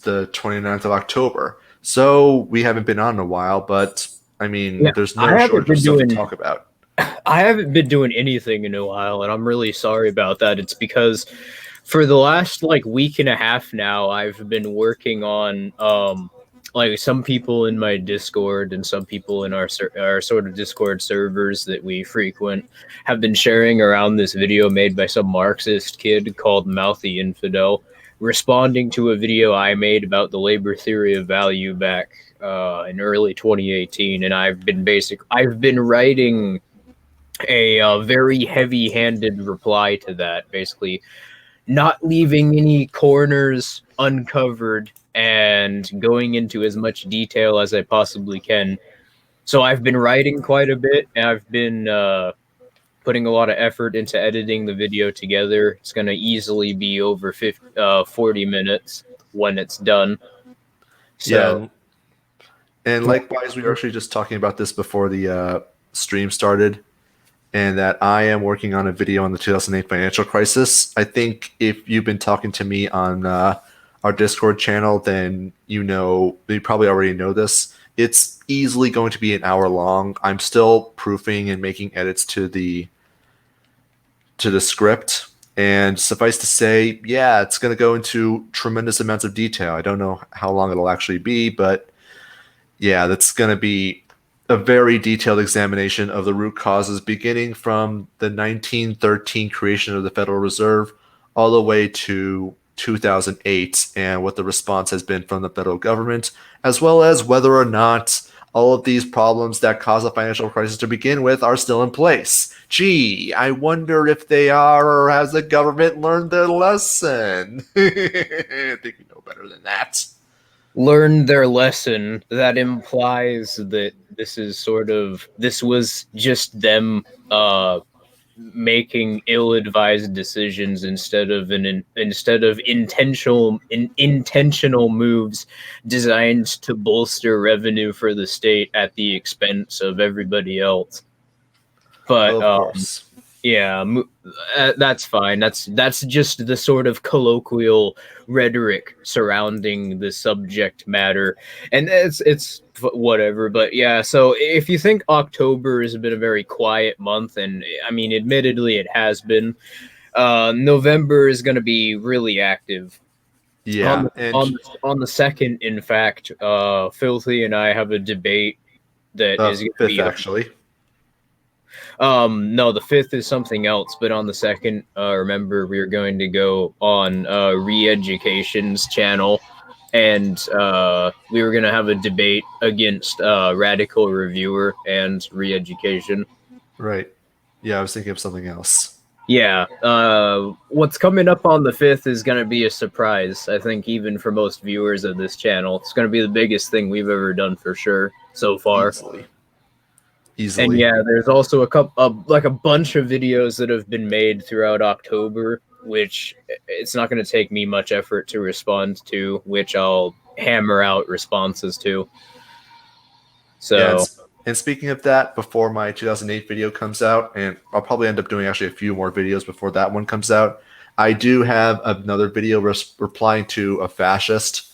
the 29th of October. So we haven't been on in a while, but I mean, Yeah, there's I no haven't shortage of been stuff to doing talk about. I haven't been doing anything in a while, and I'm really sorry about that. It's because for the last like week and a half now, I've been working on like some people in my Discord and some people in our sort of Discord servers that we frequent have been sharing around this video made by some Marxist kid called Mouthy Infidel, responding to a video I made about the labor theory of value back in early 2018, and I've been writing a very heavy-handed reply to that, basically not leaving any corners uncovered and going into as much detail as I possibly can. So I've been writing quite a bit, and I've been putting a lot of effort into editing the video together. It's going to easily be over 40 minutes when it's done. Yeah, So, and likewise, we were actually just talking about this before the stream started, and that I am working on a video on the 2008 financial crisis. I think if you've been talking to me on our Discord channel, then you probably already know this. It's easily going to be an hour long. I'm still proofing and making edits to the script. And suffice to say, yeah, it's going to go into tremendous amounts of detail. I don't know how long it'll actually be, but yeah, that's going to be a very detailed examination of the root causes beginning from the 1913 creation of the Federal Reserve all the way to 2008 and what the response has been from the federal government, as well as whether or not all of these problems that caused the financial crisis to begin with are still in place. Gee, I wonder if they are, or has the government learned their lesson? I think you know better than that. learn their lesson. That implies that this was just them making ill-advised decisions instead of intentional moves designed to bolster revenue for the state at the expense of everybody else. But Of course. yeah, that's fine. That's just the sort of colloquial rhetoric surrounding the subject matter, and whatever. But yeah, so if you think October has been a very quiet month, and I mean, admittedly, it has been. November is going to be really active. Yeah, and On the second, in fact, Filthy and I have a debate that is going to fifth be actually. No, the fifth is something else, but on the second, remember we were going to go on Re-Education's channel, and we were going to have a debate against Radical Reviewer and Re-Education. Right. Yeah, I was thinking of something else. Yeah, what's coming up on the 5th is going to be a surprise, I think, even for most viewers of this channel. It's going to be the biggest thing we've ever done for sure so far. Easily. And Easily. yeah, there's also like a bunch of videos that have been made throughout October, which it's not going to take me much effort to respond to, which I'll hammer out responses to. Yeah, So, and speaking of that, before my 2008 video comes out, and I'll probably end up doing actually a few more videos before that one comes out, I do have another video replying to a fascist.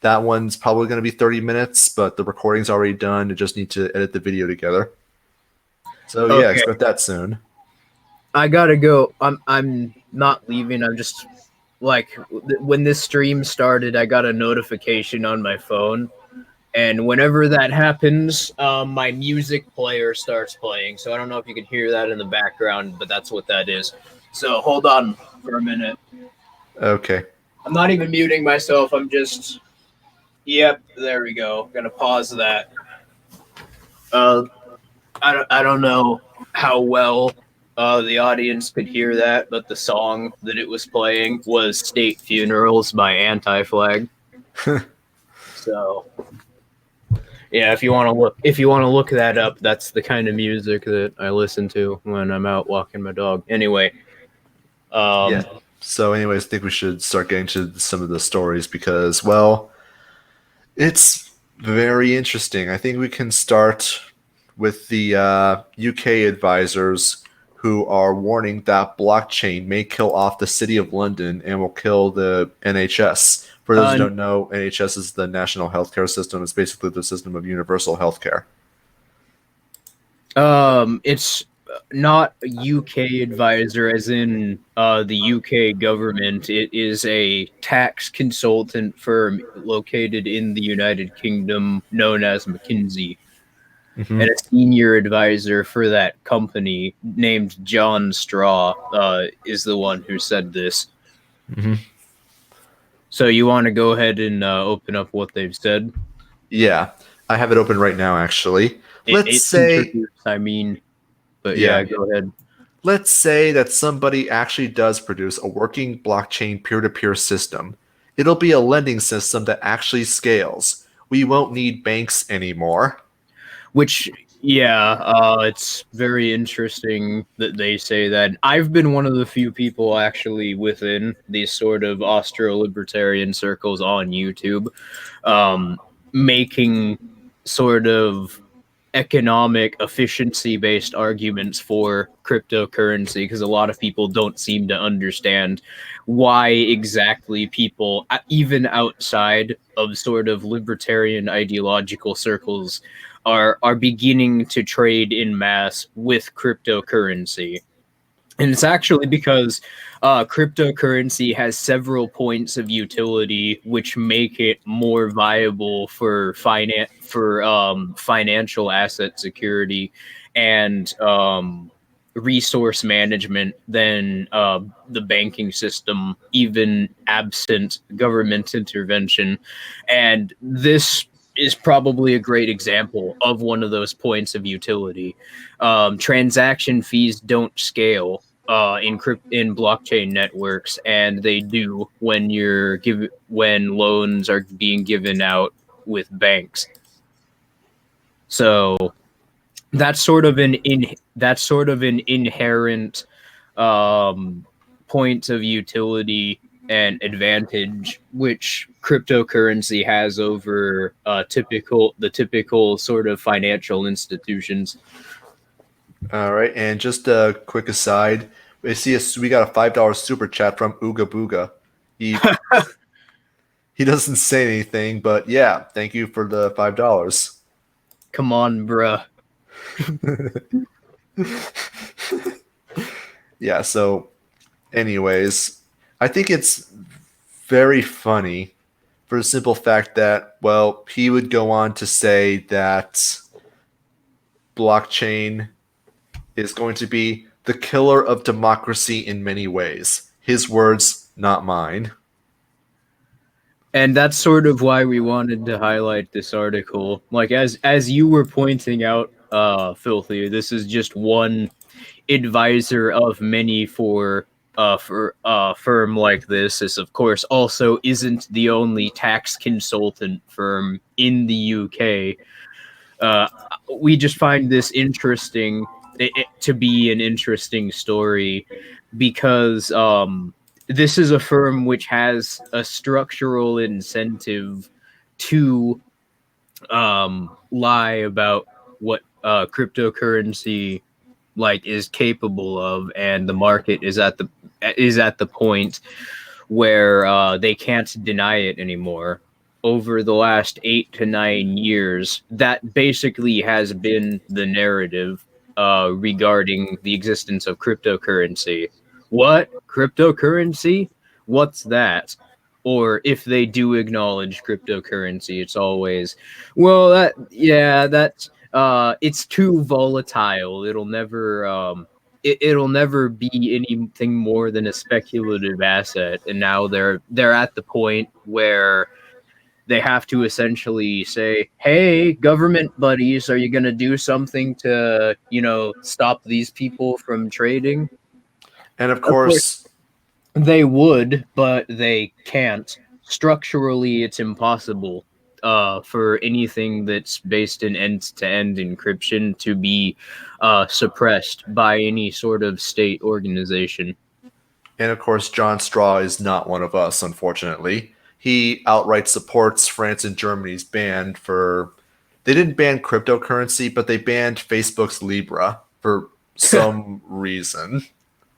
That one's probably going to be 30 minutes, but the recording's already done. I just need to edit the video together. So yeah, okay, expect that soon. I gotta go. I'm not leaving. I'm just like when this stream started, I got a notification on my phone, and whenever that happens, my music player starts playing. So I don't know if you can hear that in the background, but that's what that is. So hold on for a minute. Okay. I'm not even muting myself. I'm just. Yep, there we go. I'm gonna pause that. I don't know how well the audience could hear that, but the song that it was playing was "State Funerals" by Anti-Flag. So yeah, if you want to look that up, that's the kind of music that I listen to when I'm out walking my dog. Anyway, Yeah. So, anyways, I think we should start getting to some of the stories because, well, it's very interesting. I think we can start with the UK advisors who are warning that blockchain may kill off the City of London and will kill the NHS For those who Uh, don't know, NHS is the national healthcare system. It's basically the system of universal healthcare. it's not a UK advisor, as in the UK government. It is a tax consultant firm located in the United Kingdom known as McKinsey. Hmm. And a senior advisor for that company named John Straw is the one who said this. Hmm. So you want to go ahead and open up what they've said? Yeah, I have it open right now, actually. Let's It's say, introduced, I mean, but yeah, yeah, go ahead. let's say that somebody actually does produce a working blockchain peer-to-peer system. It'll be a lending system that actually scales. We won't need banks anymore. Which, yeah, it's very interesting that they say that. I've been one of the few people actually within these sort of Austro-libertarian circles on YouTube, um, making sort of economic efficiency based arguments for cryptocurrency, because a lot of people don't seem to understand why exactly people, even outside of sort of libertarian ideological circles, are beginning to trade in mass with cryptocurrency. And it's actually because cryptocurrency has several points of utility which make it more viable for financial asset security and resource management than the banking system, even absent government intervention. And this is probably a great example of one of those points of utility. Transaction fees don't scale in blockchain networks, and they do when loans are being given out with banks. So that's sort of an inherent um, point of utility and advantage which cryptocurrency has over the typical sort of financial institutions. All right, and just a quick aside, we got a $5 super chat from Ooga Booga. He he doesn't say anything, but yeah, thank you for the $5. Come on, bruh. Yeah, so anyways, I think it's very funny for the simple fact that, well, he would go on to say that blockchain is going to be the killer of democracy in many ways. His words, not mine. And that's sort of why we wanted to highlight this article. Like as you were pointing out, Filthy, this is just one advisor of many for a firm like this. This of course also isn't the only tax consultant firm in the UK. uh, we just find this interesting, to be an interesting story, because this is a firm which has a structural incentive to lie about what cryptocurrency like is capable of, and the market is at the point where they can't deny it anymore. Over the last 8 to 9 years, that basically has been the narrative regarding the existence of cryptocurrency. What? Cryptocurrency? What's that? Or if they do acknowledge cryptocurrency, it's always, well, that's it's too volatile. It'll never be anything more than a speculative asset. And now they're at the point where they have to essentially say, hey, government buddies, are you going to do something to, stop these people from trading? And of Of course course, they would, but they can't. Structurally, it's impossible for anything that's based in end-to-end encryption to be suppressed by any sort of state organization. John Straw is not one of us, unfortunately. He outright supports France and Germany's ban for. They didn't ban cryptocurrency, but they banned Facebook's Libra for some reason.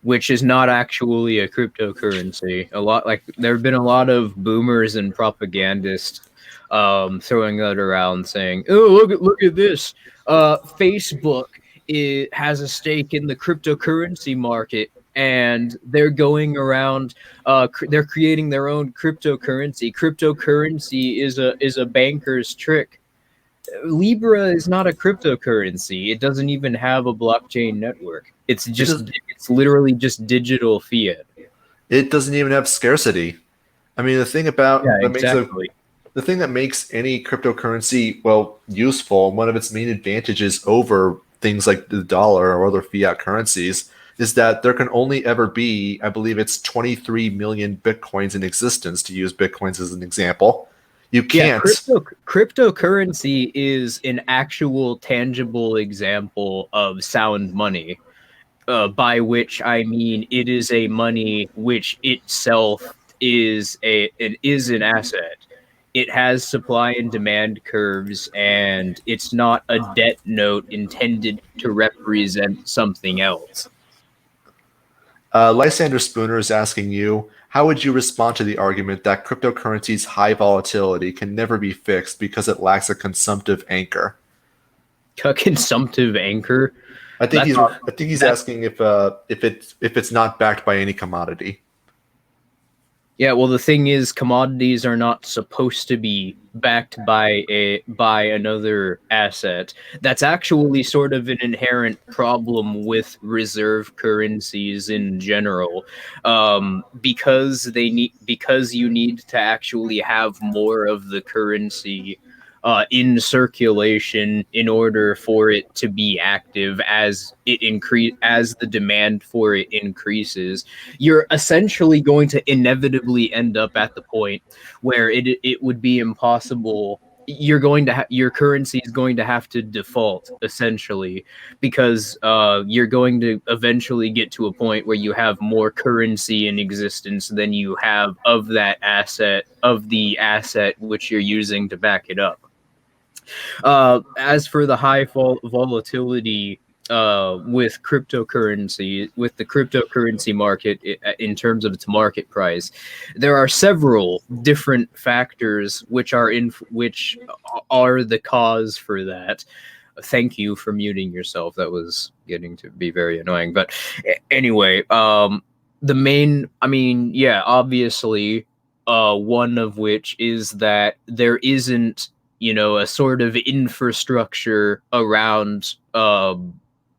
which is not actually a cryptocurrency. A lot like there have been a lot of boomers and propagandists throwing that around, saying, "Oh, look at this! Facebook has a stake in the cryptocurrency market." And they're going around. They're creating their own cryptocurrency. Cryptocurrency is a banker's trick. Libra is not a cryptocurrency. It doesn't even have a blockchain network. It does. It's literally just digital fiat. It doesn't even have scarcity. I mean, Yeah, exactly. the thing that makes any cryptocurrency useful, one of its main advantages over things like the dollar or other fiat currencies, is that there can only ever be, I believe it's 23 million bitcoins in existence, to use bitcoins as an example. You Yeah, can't. cryptocurrency is an actual tangible example of sound money. By which I mean it is a money which itself is an asset. It has supply and demand curves, and it's not a debt note intended to represent something else. Lysander Spooner is asking you, how would you respond to the argument that cryptocurrency's high volatility can never be fixed because it lacks a consumptive anchor? A consumptive anchor. I think That's he's that's asking if it's not backed by any commodity. Yeah, well, the thing is, commodities are not supposed to be backed by another asset. That's actually sort of an inherent problem with reserve currencies in general, because you need to actually have more of the currency in circulation in order for it to be active as the demand for it increases. You're essentially going to inevitably end up at the point where it would be impossible. Your currency is going to have to default, essentially, because you're going to eventually get to a point where you have more currency in existence than you have of the asset which you're using to back it up. As for the high volatility with the cryptocurrency market in terms of its market price, there are several different factors which are the cause for that. Thank you for muting yourself. That was getting to be very annoying. But anyway, yeah, obviously, one of which is that there isn't, a sort of infrastructure around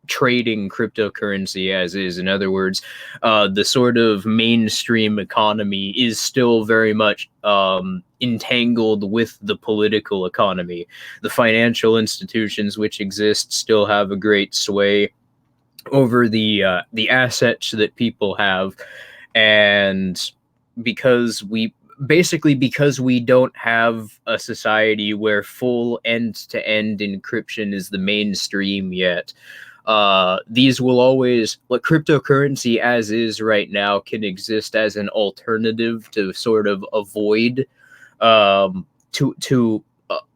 trading cryptocurrency as is. In other words, the sort of mainstream economy is still very much entangled with the political economy. The financial institutions which exist still have a great sway over the assets that people have, and because we don't have a society where full end-to-end encryption is the mainstream yet, these will always, like, cryptocurrency as is right now can exist as an alternative to sort of avoid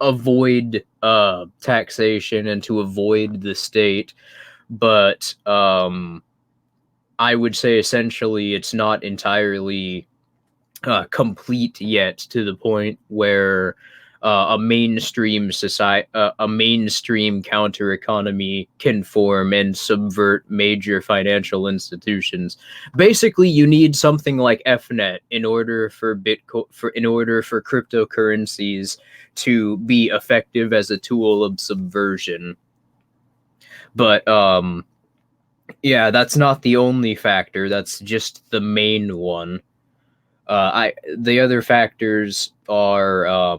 avoid taxation and to avoid the state. But I would say essentially it's not entirely complete yet, to the point where a mainstream counter economy can form and subvert major financial institutions. Basically, you need something like FNet in order for cryptocurrencies to be effective as a tool of subversion. But yeah, that's not the only factor. That's just the main one. The other factors are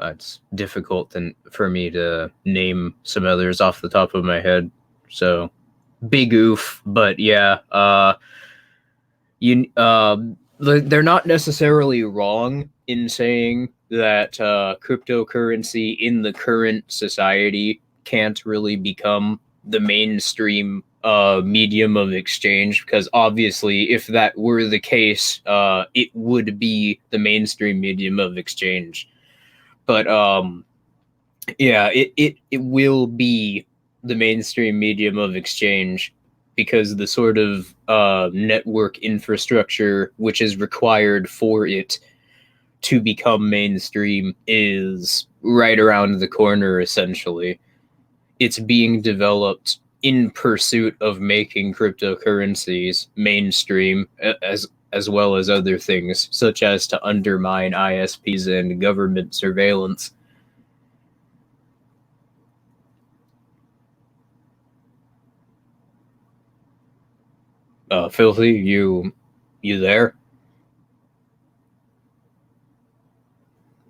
it's difficult for me to name some others off the top of my head. So big oof, but yeah, they're not necessarily wrong in saying that cryptocurrency in the current society can't really become the mainstream medium of exchange, because obviously if that were the case, it would be the mainstream medium of exchange. But yeah, it will be the mainstream medium of exchange because the sort of network infrastructure which is required for it to become mainstream is right around the corner, essentially. It's being developed in pursuit of making cryptocurrencies mainstream, as well as other things, such as to undermine ISPs and government surveillance. Filthy, you there?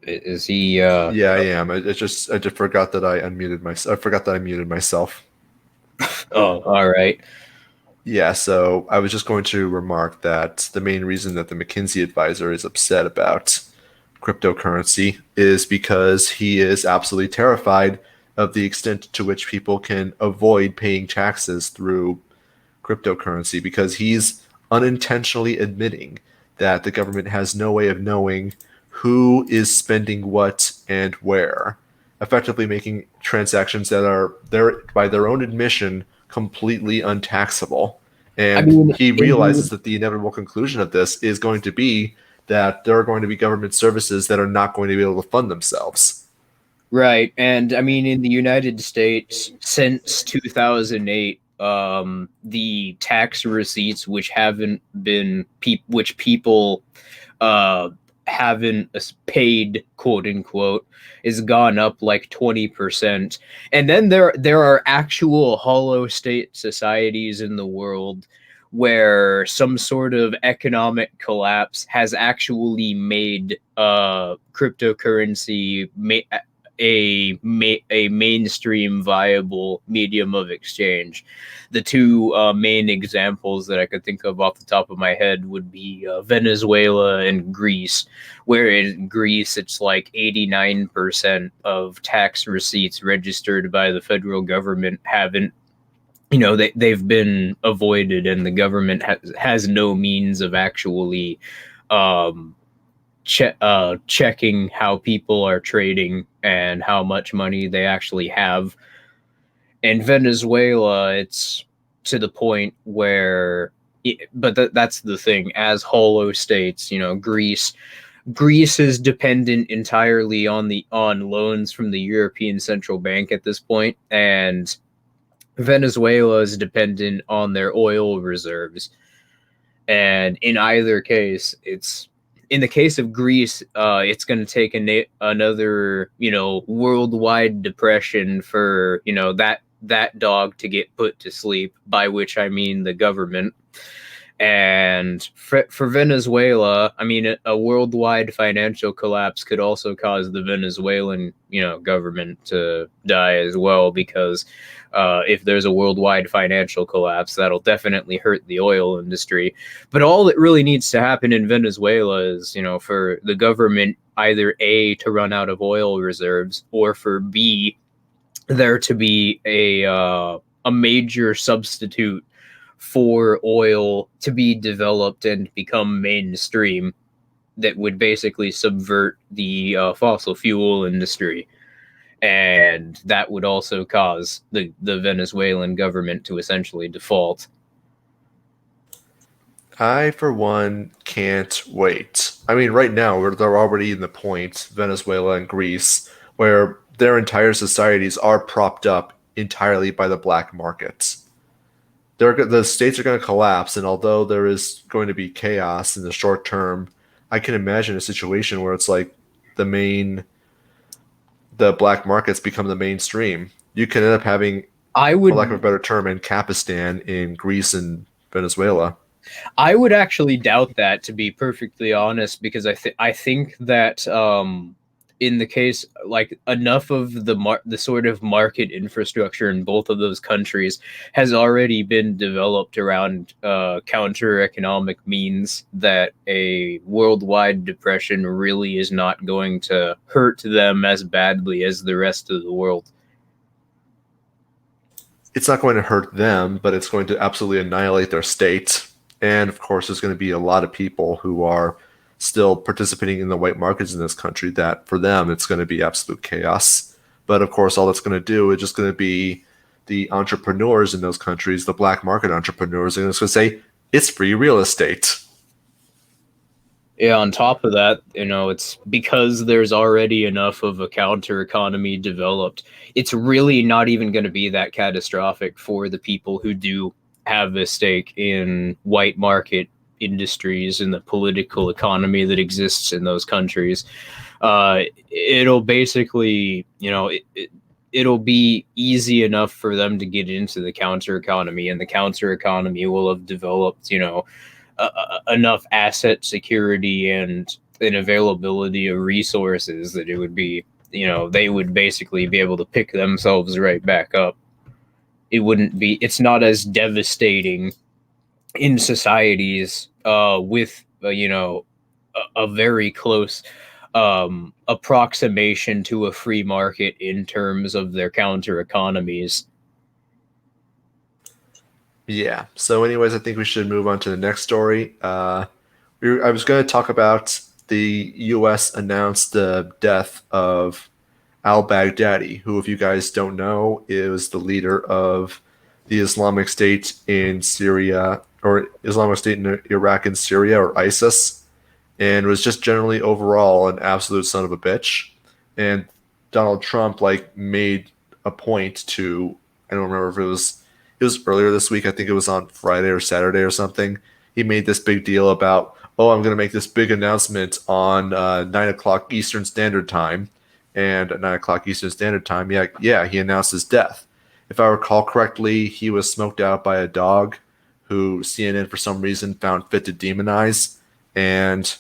Is he? Yeah, I am. I just forgot that I unmuted myself. I forgot that I muted myself. Oh, all right. Yeah, so I was just going to remark that the main reason that the McKinsey advisor is upset about cryptocurrency is because he is absolutely terrified of the extent to which people can avoid paying taxes through cryptocurrency, because he's unintentionally admitting that the government has no way of knowing who is spending what and where, effectively making transactions that are there by their own admission completely untaxable. I And mean, he in realizes that the inevitable conclusion of this is going to be that there are going to be government services that are not going to be able to fund themselves. right, and I mean, in the United States, since 2008, the tax receipts which haven't been which people uh haven't paid, quote unquote, is gone up like 20%. And then there are actual hollow state societies in the world where some sort of economic collapse has actually made cryptocurrency a mainstream viable medium of exchange. The two main examples that I could think of off the top of my head would be Venezuela and Greece, where in Greece it's like 89% of tax receipts registered by the federal government haven't, they've been avoided, and the government has no means of actually um, checking how people are trading and how much money they actually have. In Venezuela, it's to the point where, that's the thing. As hollow states, Greece is dependent entirely on loans from the European Central Bank at this point, and Venezuela is dependent on their oil reserves. And in either case, it's in the case of Greece, it's going to take another, worldwide depression for, that dog to get put to sleep, by which I mean the government. And for Venezuela, I mean, a worldwide financial collapse could also cause the Venezuelan, government to die as well, because if there's a worldwide financial collapse, that'll definitely hurt the oil industry. But all that really needs to happen in Venezuela is, for the government either A, to run out of oil reserves, or for B, there to be a major substitute for oil to be developed and become mainstream that would basically subvert the fossil fuel industry. And that would also cause the Venezuelan government to essentially default. I, for one, can't wait. I mean, right now, they're already in the point, Venezuela and Greece, where their entire societies are propped up entirely by the black markets. The states are going to collapse, and although there is going to be chaos in the short term, I can imagine a situation where it's like the main, the black markets become the mainstream. You can end up having, I for lack of a would better term, Capistan in Greece and Venezuela. I would actually doubt that, to be perfectly honest, because I think that in the case, like, enough of the sort of market infrastructure in both of those countries has already been developed around counter economic means, that a worldwide depression really is not going to hurt them as badly as the rest of the world. It's not going to hurt them, but it's going to absolutely annihilate their state. And of course, there's going to be a lot of people who are still participating in the white markets in this country that for them, it's going to be absolute chaos. But of course, all that's going to do is just going to be the entrepreneurs in those countries, the black market entrepreneurs, are going to say it's free real estate. Yeah, on top of that, it's because there's already enough of a counter economy developed. It's really not even going to be that catastrophic for the people who do have a stake in white market industries and the political economy that exists in those countries. It'll basically, it'll be easy enough for them to get into the counter economy, and the counter economy will have developed, enough asset security and an availability of resources that it would be, they would basically be able to pick themselves right back up. It's not as devastating in societies with, a very close approximation to a free market in terms of their counter economies. Yeah. So, anyways, I think we should move on to the next story. I was going to talk about the U.S. announced the death of al-Baghdadi, who, if you guys don't know, is the leader of the Islamic State in Syria, or Islamic State in Iraq and Syria, or ISIS, and was just generally overall an absolute son of a bitch. And Donald Trump made a point to, I don't remember if it was earlier this week. I think it was on Friday or Saturday or something. He made this big deal about, oh, I'm going to make this big announcement on 9 o'clock Eastern Standard Time. And at 9 o'clock Eastern Standard Time, yeah, he announced his death. If I recall correctly, he was smoked out by a dog who CNN for some reason found fit to demonize. And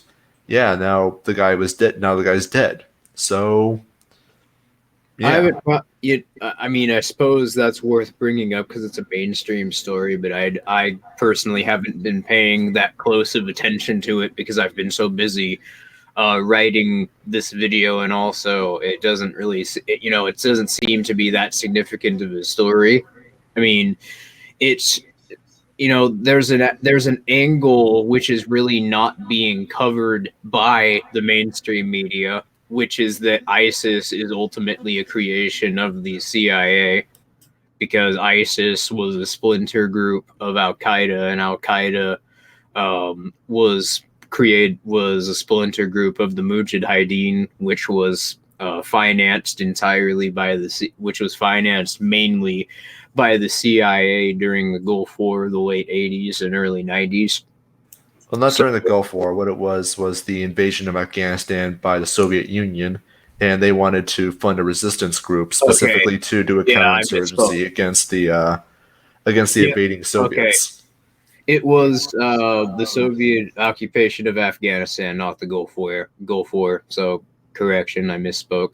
yeah, now the guy was dead. Now the guy's dead. So yeah. I mean, I suppose that's worth bringing up because it's a mainstream story, but I personally haven't been paying that close of attention to it because I've been so busy writing this video, and also it doesn't really, it doesn't seem to be that significant of a story. I mean, it's, there's an angle which is really not being covered by the mainstream media, which is that ISIS is ultimately a creation of the CIA, because ISIS was a splinter group of Al Qaeda, and Al Qaeda was a splinter group of the Mujahideen, which was financed mainly by the CIA during the Gulf War, the late 80s and early 90s. Well, not during the Gulf War. What it was the invasion of Afghanistan by the Soviet Union, and they wanted to fund a resistance group specifically to do a counterinsurgency against the invading Soviets. Okay. It was the Soviet occupation of Afghanistan, not the Gulf War. So, correction, I misspoke.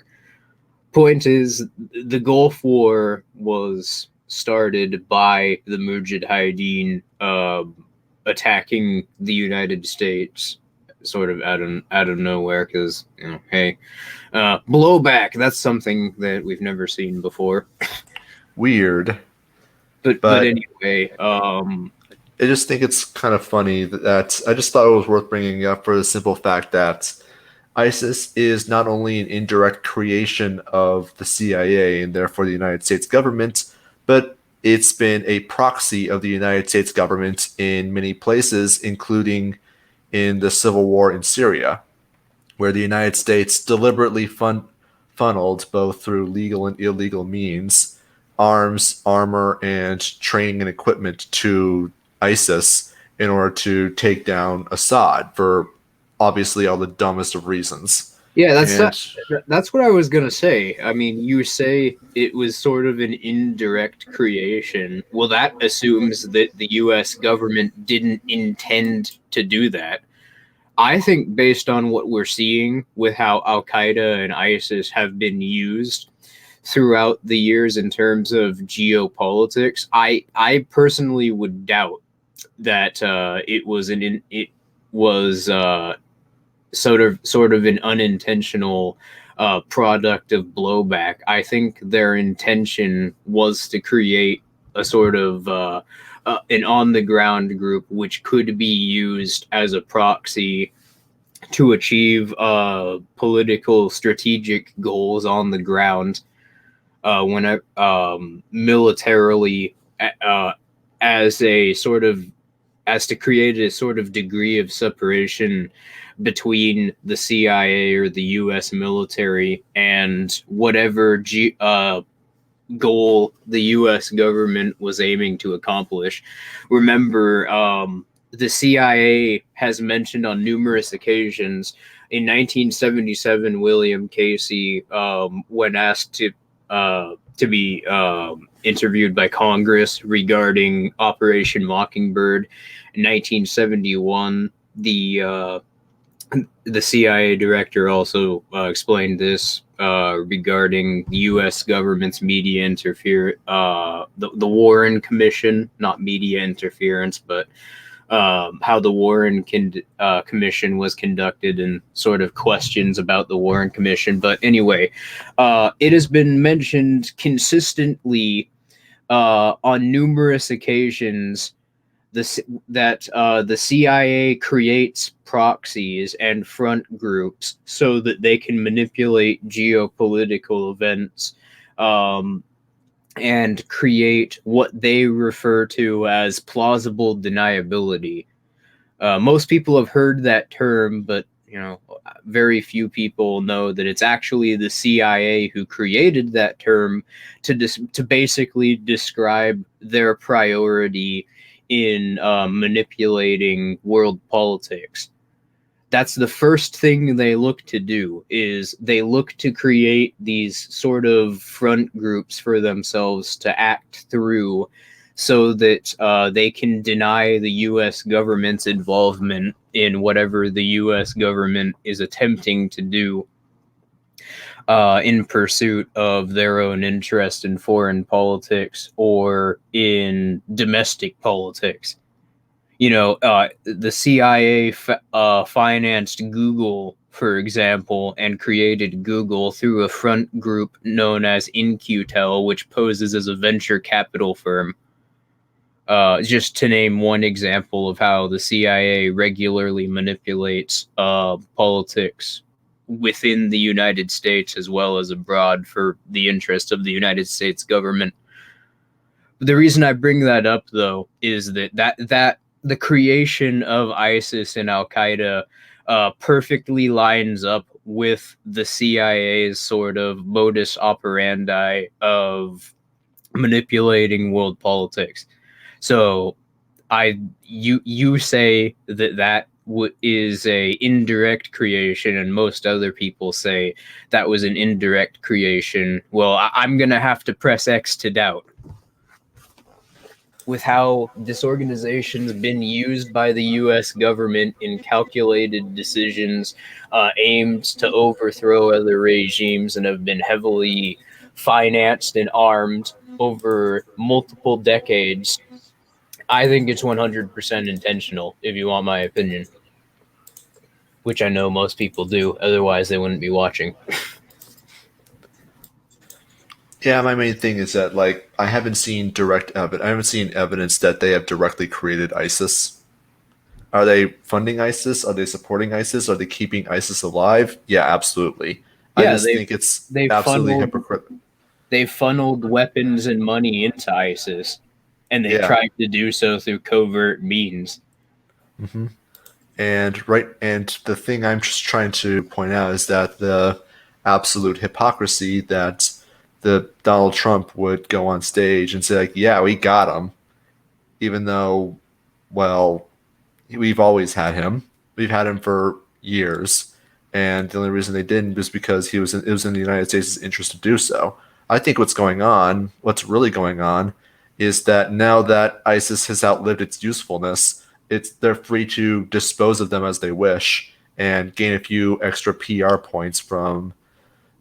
Point is, the Gulf War was started by the Mujahideen attacking the United States, sort of out of nowhere, because hey, blowback. That's something that we've never seen before. Weird. But anyway, I just think it's kind of funny that I just thought it was worth bringing up for the simple fact that ISIS is not only an indirect creation of the CIA and therefore the United States government, but it's been a proxy of the United States government in many places, including in the civil war in Syria, where the United States deliberately funneled, both through legal and illegal means, arms, armor, and training and equipment to ISIS in order to take down Assad for obviously all the dumbest of reasons. Yeah, that's what I was gonna say. I mean, you say it was sort of an indirect creation. Well, that assumes that the U.S. government didn't intend to do that. I think based on what we're seeing with how Al Qaeda and ISIS have been used throughout the years in terms of geopolitics, I personally would doubt that it was sort of an unintentional product of blowback. I think their intention was to create a sort of an on-the-ground group which could be used as a proxy to achieve political strategic goals on the ground. when militarily, uh, as a sort of as to create a sort of degree of separation between the CIA or the U.S. military and whatever goal the U.S. government was aiming to accomplish. Remember, the CIA has mentioned on numerous occasions. In 1977, William Casey, when asked to be interviewed by Congress regarding Operation Mockingbird, in 1971, the CIA director also explained this regarding the U.S. government's media interference, the Warren Commission, not media interference, but how the Commission was conducted and sort of questions about the Warren Commission. But anyway, it has been mentioned consistently on numerous occasions the CIA creates proxies and front groups so that they can manipulate geopolitical events, um, and create what they refer to as plausible deniability. Most people have heard that term, but very few people know that it's actually the CIA who created that term to basically describe their priority in manipulating world politics. That's the first thing they look to do, is they look to create these sort of front groups for themselves to act through so that they can deny the U.S. government's involvement in whatever the U.S. government is attempting to do in pursuit of their own interest in foreign politics or in domestic politics. The CIA financed Google, for example, and created Google through a front group known as InQtel, which poses as a venture capital firm. Just to name one example of how the CIA regularly manipulates politics within the United States as well as abroad for the interest of the United States government. The reason I bring that up, though, is that the creation of ISIS and Al Qaeda perfectly lines up with the CIA's sort of modus operandi of manipulating world politics. So you say that is a indirect creation, and most other people say that was an indirect creation. Well, I'm gonna have to press X to doubt. With how this organization's been used by the U.S. government in calculated decisions aimed to overthrow other regimes and have been heavily financed and armed over multiple decades, I think it's 100% intentional, if you want my opinion, which I know most people do. Otherwise, they wouldn't be watching. Yeah, my main thing is that like I haven't seen direct evidence. I haven't seen evidence that they have directly created ISIS. Are they funding ISIS? Are they supporting ISIS? Are they keeping ISIS alive? Yeah, absolutely. I Yeah, just think it's they absolutely funneled hypocritical. they funneled weapons and money into ISIS, and they Yeah. tried to do so through covert means. hmm and the thing I'm just trying to point out is that the absolute hypocrisy that the Donald Trump would go on stage and say like, "Yeah, we got him," even though, well, we've always had him. We've had him for years, and the only reason they didn't was because it was in the United States' interest to do so. I think what's really going on, is that now that ISIS has outlived its usefulness, they're free to dispose of them as they wish and gain a few extra PR points from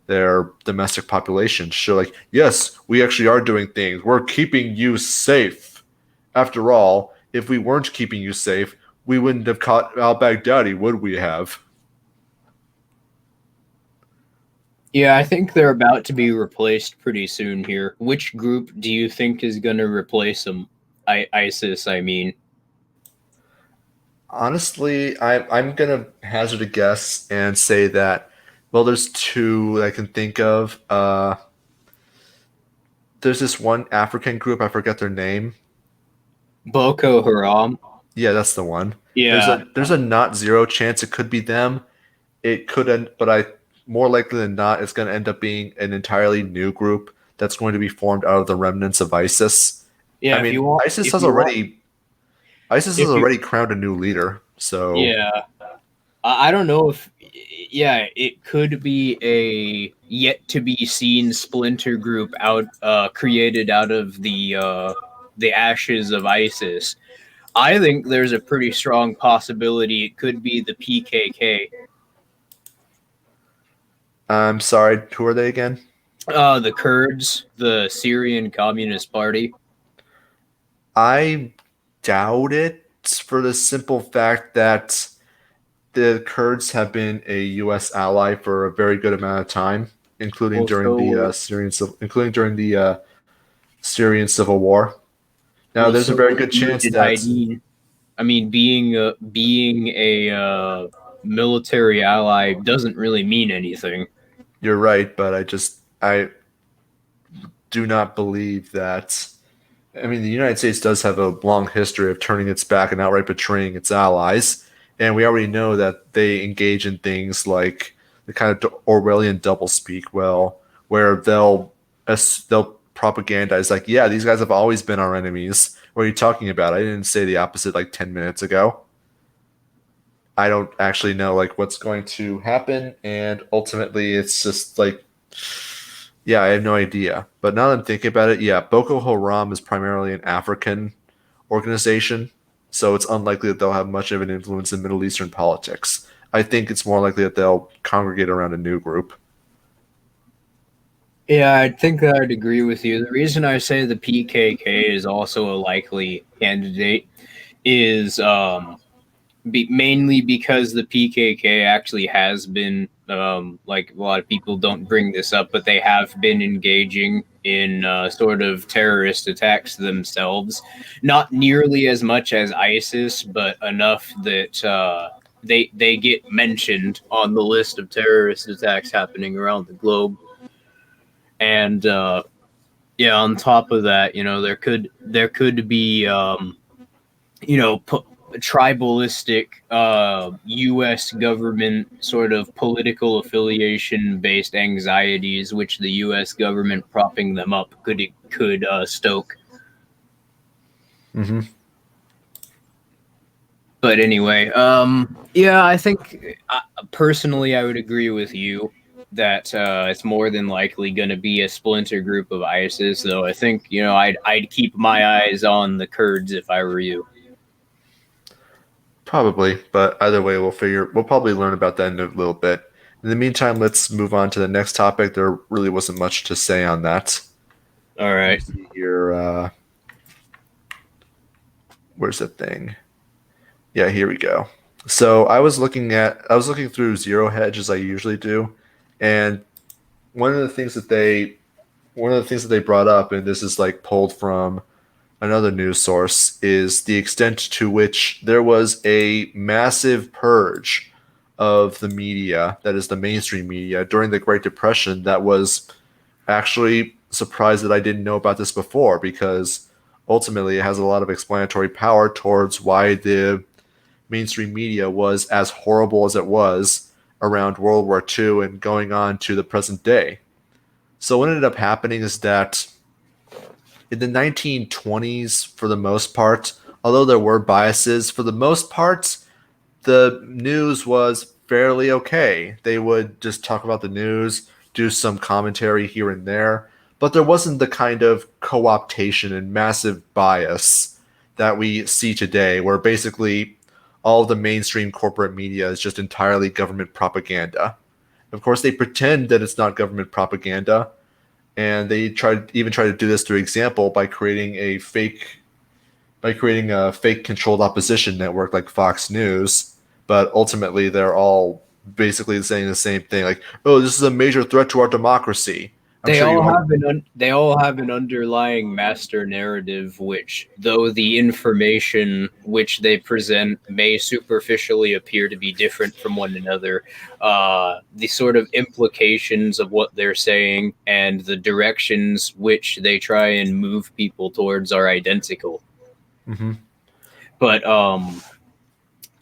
their domestic population to show like, yes, we actually are doing things. We're keeping you safe. After all, if we weren't keeping you safe, we wouldn't have caught al Baghdadi, would we have? Yeah, I think they're about to be replaced pretty soon here. Which group do you think is going to replace them? ISIS, I mean. Honestly, I'm gonna hazard a guess and say that, well, there's two that I can think of. there's this one African group, I forget their name. Boko Haram. Yeah, that's the one. Yeah, There's a not zero chance it could be them. It could end, but I more likely than not, it's going to end up being an entirely new group that's going to be formed out of the remnants of ISIS. I yeah. mean, If you want, ISIS has if you, already crowned a new leader. So yeah. I don't know if, yeah, it could be a yet to be seen splinter group created out of the ashes of ISIS. I think there's a pretty strong possibility it could be the PKK. I'm sorry, who are they again? The Kurds, the Syrian Communist Party. I doubt it for the simple fact that the Kurds have been a U.S. ally for a very good amount of time, including Well, during the so Syrian civil war. Now, well, there's a so very is good chance that Mujahideen. I mean, being a military ally doesn't really mean anything. you're right, but I do not believe that. I mean, the United States does have a long history of turning its back and outright betraying its allies, and we already know that they engage in things like the kind of Orwellian doublespeak, well, where they'll propagandize like, yeah, these guys have always been our enemies. What are you talking about? I didn't say the opposite like 10 minutes ago. I don't actually know like what's going to happen, and ultimately, it's just like yeah, I have no idea. But now that I'm thinking about it, yeah, Boko Haram is primarily an African organization, so it's unlikely that they'll have much of an influence in Middle Eastern politics. I think it's more likely that they'll congregate around a new group. Yeah, I think I'd agree with you. The reason I say the PKK is also a likely candidate is mainly because the PKK actually has been, like a lot of people don't bring this up, but they have been engaging in sort of terrorist attacks themselves. Not nearly as much as ISIS, but enough that they get mentioned on the list of terrorist attacks happening around the globe. And yeah, on top of that, there could be tribalistic U.S. government sort of political affiliation based anxieties, which the U.S. government propping them up could stoke. Hmm. But anyway, yeah, I think personally I would agree with you that it's more than likely going to be a splinter group of ISIS. Though I think I'd keep my eyes on the Kurds if I were you. Probably, but either way, we'll probably learn about that in a little bit. In the meantime, let's move on to the next topic. There really wasn't much to say on that. All Let me right. see here. Where's the thing? Yeah, here we go. So I was looking through Zero Hedge as I usually do, and one of the things that they one of the things that they brought up, and this is like pulled from another news source, is the extent to which there was a massive purge of the media, that is the mainstream media, during the Great Depression that was actually surprised that I didn't know about this before because ultimately it has a lot of explanatory power towards why the mainstream media was as horrible as it was around World War II and going on to the present day. So what ended up happening is that in the 1920s, for the most part, although there were biases, for the most part, the news was fairly okay. They would just talk about the news, do some commentary here and there, but there wasn't the kind of co optation and massive bias that we see today, where basically all of the mainstream corporate media is just entirely government propaganda. Of course, they pretend that it's not government propaganda, and they try to do this through example by creating a fake controlled opposition network like Fox News, but ultimately they're all basically saying the same thing like, oh, this is a major threat to our democracy. I'm sure you all. They all have an underlying master narrative, which, though the information which they present may superficially appear to be different from one another, the sort of implications of what they're saying and the directions which they try and move people towards are identical. Hmm. But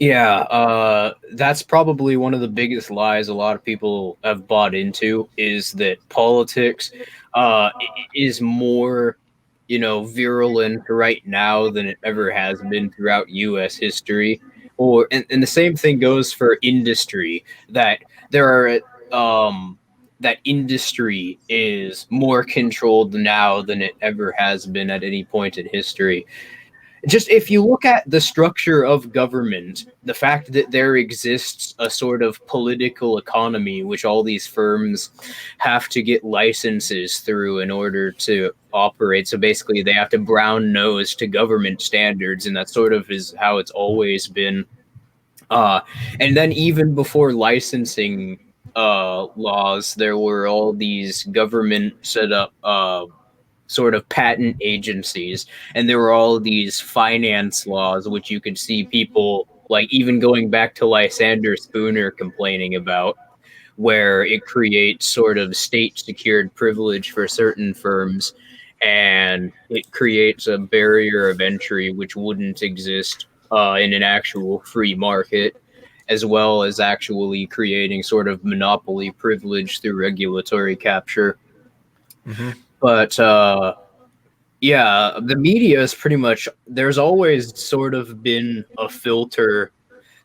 yeah, that's probably one of the biggest lies a lot of people have bought into is that politics is more, virulent right now than it ever has been throughout U.S. history. And the same thing goes for industry. That there are that industry is more controlled now than it ever has been at any point in history. Just if you look at the structure of government, the fact that there exists a sort of political economy, which all these firms have to get licenses through in order to operate. So basically, they have to brown nose to government standards, and that sort of is how it's always been. Uh, and then even before licensing laws, there were all these government set up sort of patent agencies, and there were all these finance laws which you could see people like even going back to Lysander Spooner complaining about, where it creates sort of state secured privilege for certain firms, and it creates a barrier of entry which wouldn't exist in an actual free market, as well as actually creating sort of monopoly privilege through regulatory capture. Hmm. But yeah, the media is pretty much, there's always sort of been a filter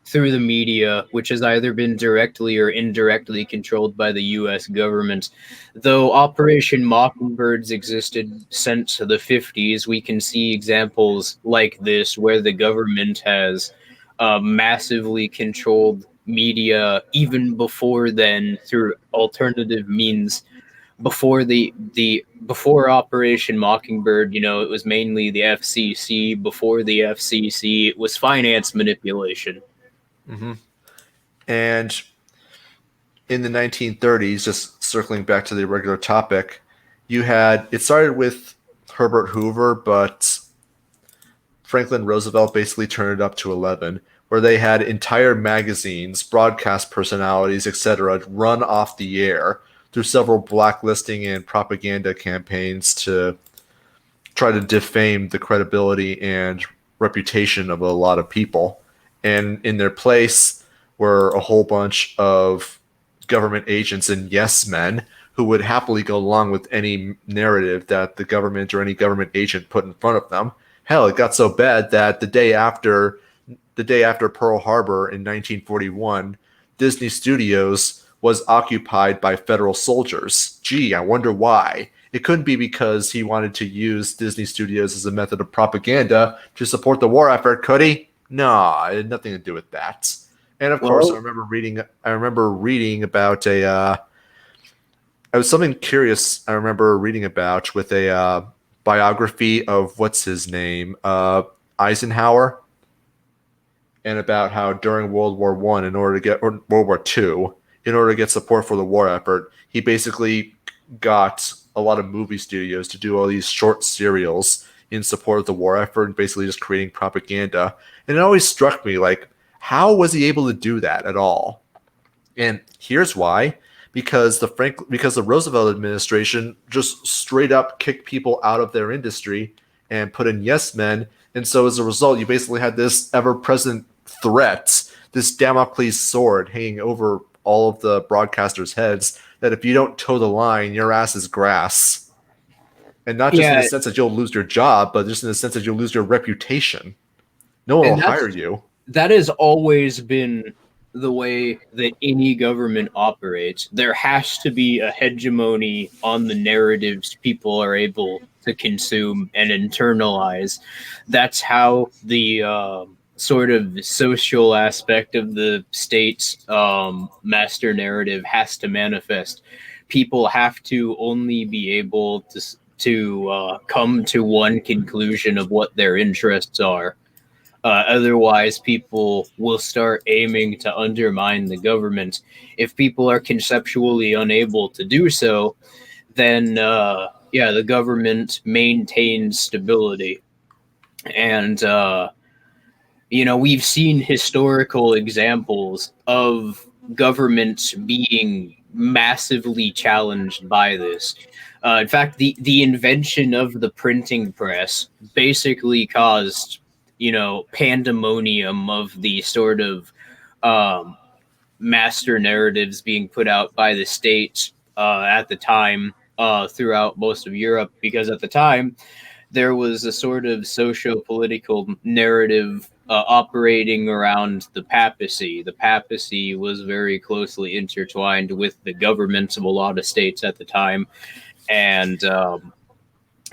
through the media, which has either been directly or indirectly controlled by the US government. Though Operation Mockingbirds existed since the 50s, we can see examples like this where the government has massively controlled media even before then through alternative means. Before Operation Mockingbird, it was mainly the FCC. Before the FCC, it was finance manipulation. Hmm. And in the 1930s, just circling back to the regular topic, it started with Herbert Hoover, but Franklin Roosevelt basically turned it up to 11, where they had entire magazines, broadcast personalities, etc., run off the air through several blacklisting and propaganda campaigns to try to defame the credibility and reputation of a lot of people. And in their place were a whole bunch of government agents and yes men who would happily go along with any narrative that the government or any government agent put in front of them. Hell, it got so bad that the day after Pearl Harbor in 1941, Disney Studios was occupied by federal soldiers. Gee, I wonder why. It couldn't be because he wanted to use Disney Studios as a method of propaganda to support the war effort, could he? No, it had nothing to do with that. And of course, I Well, remember reading. I remember reading about a. I was something curious. I remember reading about with a biography of what's his name, Eisenhower, and about how during World War One, in order to get or World War Two, in order to get support for the war effort, he basically got a lot of movie studios to do all these short serials in support of the war effort, and basically just creating propaganda. And it always struck me like, how was he able to do that at all? And here's why. Because the Roosevelt administration just straight up kicked people out of their industry and put in yes men. And so as a result, you basically had this ever present threat, this Damocles sword hanging over all of the broadcasters' heads that if you don't toe the line, your ass is grass. And not just in the yeah, sense that you'll lose your job, but just in the sense that you'll lose your reputation. No one will and hire you. that has always been the way that any government operates. There has to be a hegemony on the narratives people are able to consume and internalize. That's how the sort of social aspect of the state's master narrative has to manifest. People have to only be able to come to one conclusion of what their interests are. Otherwise, people will start aiming to undermine the government. If people are conceptually unable to do so, then yeah, the government maintains stability. And we've seen historical examples of governments being massively challenged by this. In fact, the invention of the printing press basically caused, pandemonium of the sort of um, master narratives being put out by the states at the time throughout most of Europe, because at the time there was a sort of socio-political narrative operating around the papacy. The papacy was very closely intertwined with the governments of a lot of states at the time. And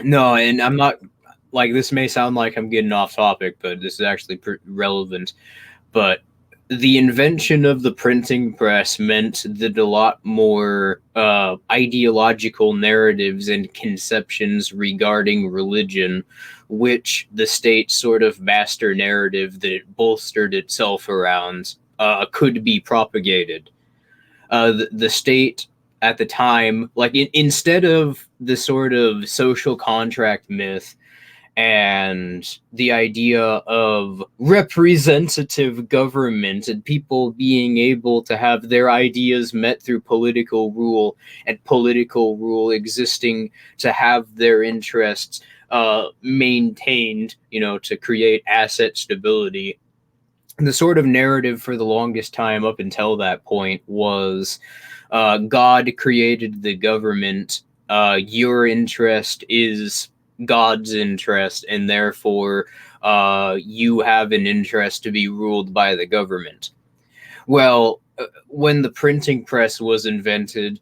no, and I'm not, like, this may sound like I'm getting off topic, but this is actually relevant. But the invention of the printing press meant that a lot more ideological narratives and conceptions regarding religion, which the state sort of master narrative that it bolstered itself around, could be propagated. The state at the time, like, instead of the sort of social contract myth and the idea of representative government and people being able to have their ideas met through political rule, and political rule existing to have their interests maintained, to create asset stability. The sort of narrative for the longest time up until that point was God created the government. Your interest is God's interest, and therefore you have an interest to be ruled by the government. Well, when the printing press was invented,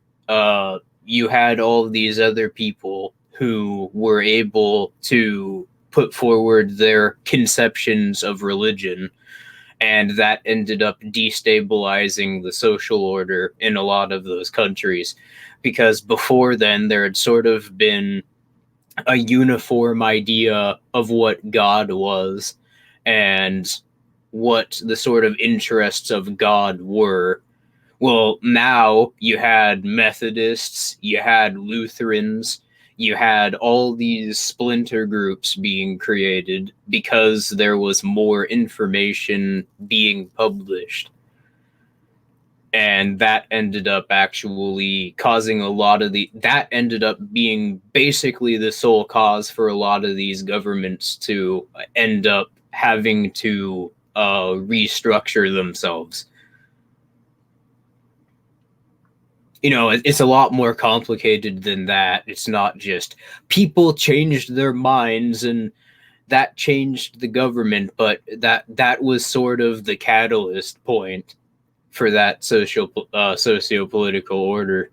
you had all these other people who were able to put forward their conceptions of religion, and that ended up destabilizing the social order in a lot of those countries, because before then there had sort of been a uniform idea of what God was and what the sort of interests of God were. Well, now you had Methodists, you had Lutherans, you had all these splinter groups being created because there was more information being published. And that ended up actually causing a lot of that ended up being basically the sole cause for a lot of these governments to end up having to restructure themselves. It's a lot more complicated than that. It's not just people changed their minds and that changed the government, but that was sort of the catalyst point for that socio-political order.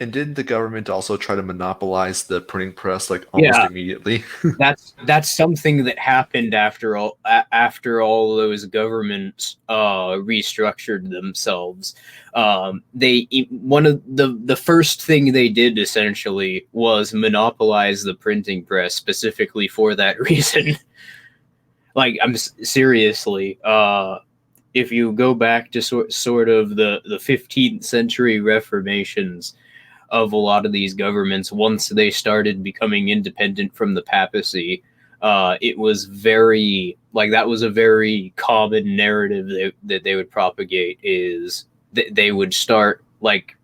And didn't the government also try to monopolize the printing press like almost Yeah, immediately? that's something that happened after all those governments restructured themselves. They One of the first thing they did essentially was monopolize the printing press specifically for that reason. Like, I'm seriously, if you go back to sort of the 15th century reformations of a lot of these governments, once they started becoming independent from the papacy, it was very, like, that was a very common narrative that they would propagate, is that they would start, like,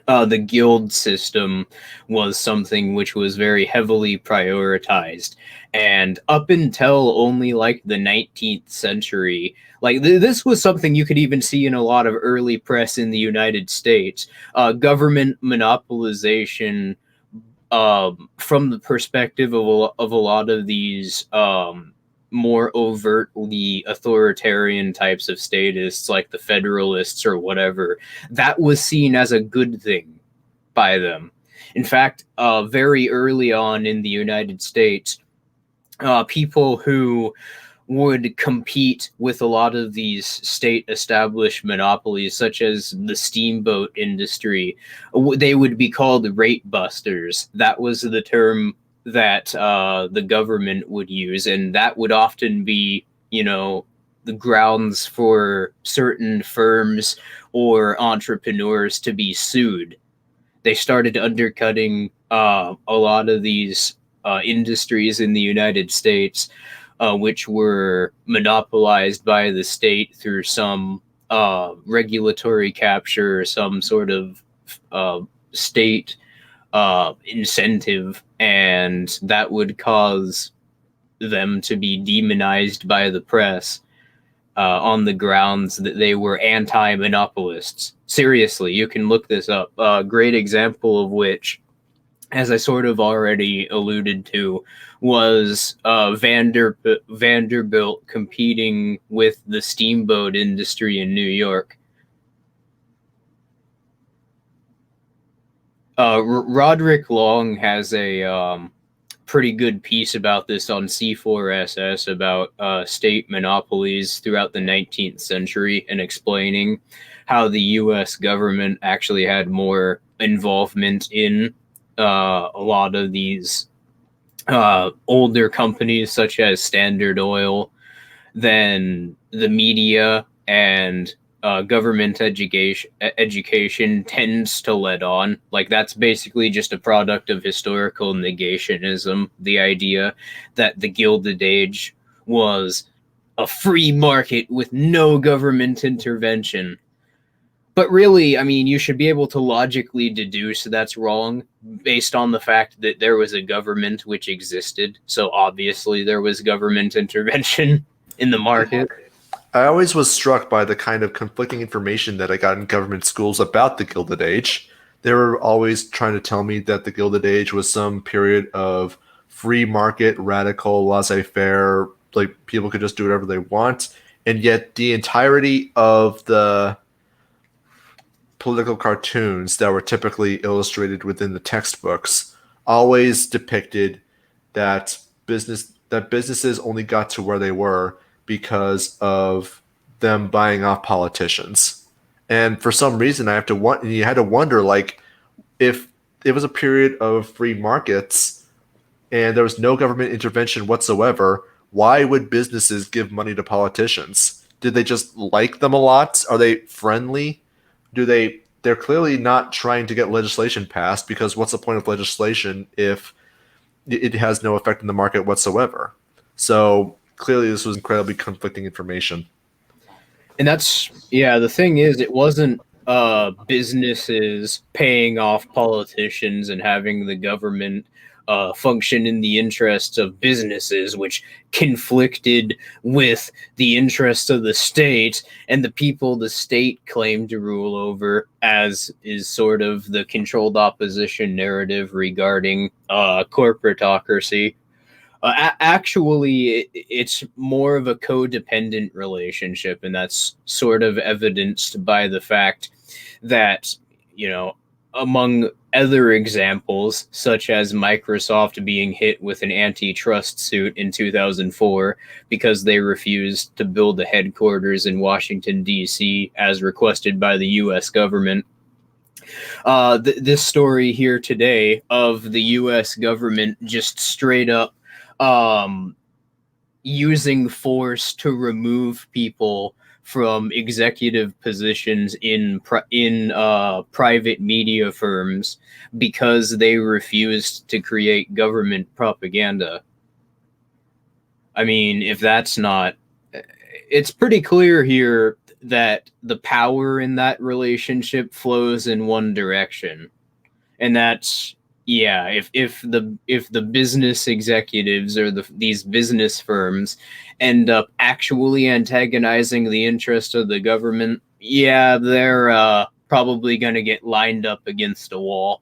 the guild system was something which was very heavily prioritized. And up until only like the 19th century, like this was something you could even see in a lot of early press in the United States. Government monopolization, from the perspective of a lot of these more overtly authoritarian types of statists, like the Federalists or whatever, that was seen as a good thing by them. In fact, very early on in the United States, people who would compete with a lot of these state established monopolies, such as the steamboat industry, they would be called rate busters. That was the term that the government would use, and that would often be, the grounds for certain firms or entrepreneurs to be sued. they started undercutting a lot of these industries in the United States, which were monopolized by the state through some regulatory capture or some sort of state incentive, and that would cause them to be demonized by the press on the grounds that they were anti-monopolists. Seriously, you can look this up. A great example of which, as I sort of already alluded to, was Vanderbilt competing with the steamboat industry in New York. Roderick Long has a pretty good piece about this on C4SS about state monopolies throughout the 19th century, and explaining how the U.S. government actually had more involvement in a lot of these older companies, such as Standard Oil, than the media and government education tends to let on. Like, that's basically just a product of historical negationism. The idea that the Gilded Age was a free market with no government intervention. But really, I mean, you should be able to logically deduce that's wrong based on the fact that there was a government which existed. So obviously there was government intervention in the market. I always was struck by the kind of conflicting information that I got in government schools about the Gilded Age. They were always trying to tell me that the Gilded Age was some period of free market, radical, laissez-faire, like people could just do whatever they want. And yet the entirety of the political cartoons that were typically illustrated within the textbooks always depicted that businesses only got to where they were because of them buying off politicians. And for some reason, you had to wonder, like, if it was a period of free markets and there was no government intervention whatsoever, why would businesses give money to politicians? Did they just like them a lot? Are they friendly? They're clearly not trying to get legislation passed, because what's the point of legislation if it has no effect in the market whatsoever? So clearly this was incredibly conflicting information. And that's, yeah, the thing is, it wasn't businesses paying off politicians and having the government function in the interests of businesses, which conflicted with the interests of the state and the people the state claimed to rule over, as is sort of the controlled opposition narrative regarding corporatocracy. Actually, it's more of a codependent relationship, and that's sort of evidenced by the fact that, you know, among other examples, such as Microsoft being hit with an antitrust suit in 2004 because they refused to build a headquarters in Washington, D.C., as requested by the U.S. government. This story here today of the U.S. government just straight up using force to remove people from executive positions in private media firms because they refused to create government propaganda. I mean, if that's not, it's pretty clear here that the power in that relationship flows in one direction, and that's, yeah, if the business executives or these business firms end up actually antagonizing the interest of the government, yeah, they're probably going to get lined up against a wall.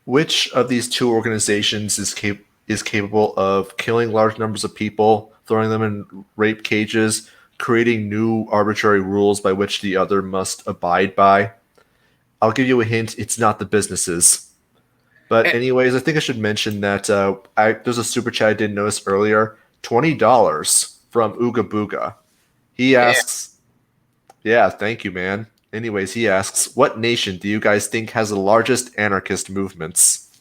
Which of these two organizations is capable of killing large numbers of people, throwing them in rape cages, creating new arbitrary rules by which the other must abide by? I'll give you a hint. It's not the businesses. But anyways, I think I should mention that there's a super chat I didn't notice earlier. $20 from Ooga Booga. He asks, yeah, thank you, man. Anyways, he asks, what nation do you guys think has the largest anarchist movements?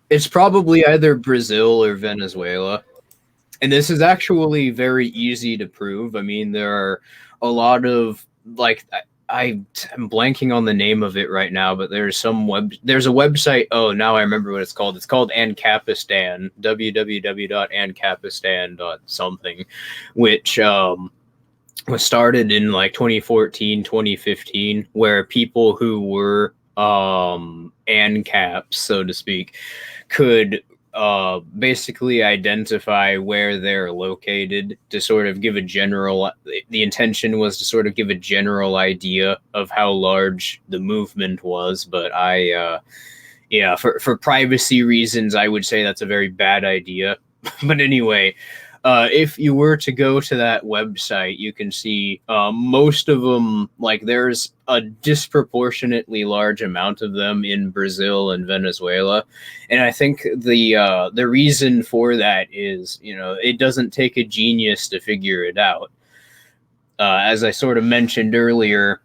It's probably either Brazil or Venezuela. And this is actually very easy to prove. I mean, there are a lot of, like, I'm blanking on the name of it right now, but there's a website. Oh, now I remember what it's called. It's called Ancapistan, www.ancapistan.something, which was started in like 2014, 2015, where people who were ANCAPs, so to speak, could basically identify where they're located to sort of give a general. The intention was to sort of give a general idea of how large the movement was, but yeah, for privacy reasons, I would say that's a very bad idea. But anyway, if you were to go to that website, you can see most of them, like there's a disproportionately large amount of them in Brazil and Venezuela. And I think the reason for that is, it doesn't take a genius to figure it out. As I sort of mentioned earlier,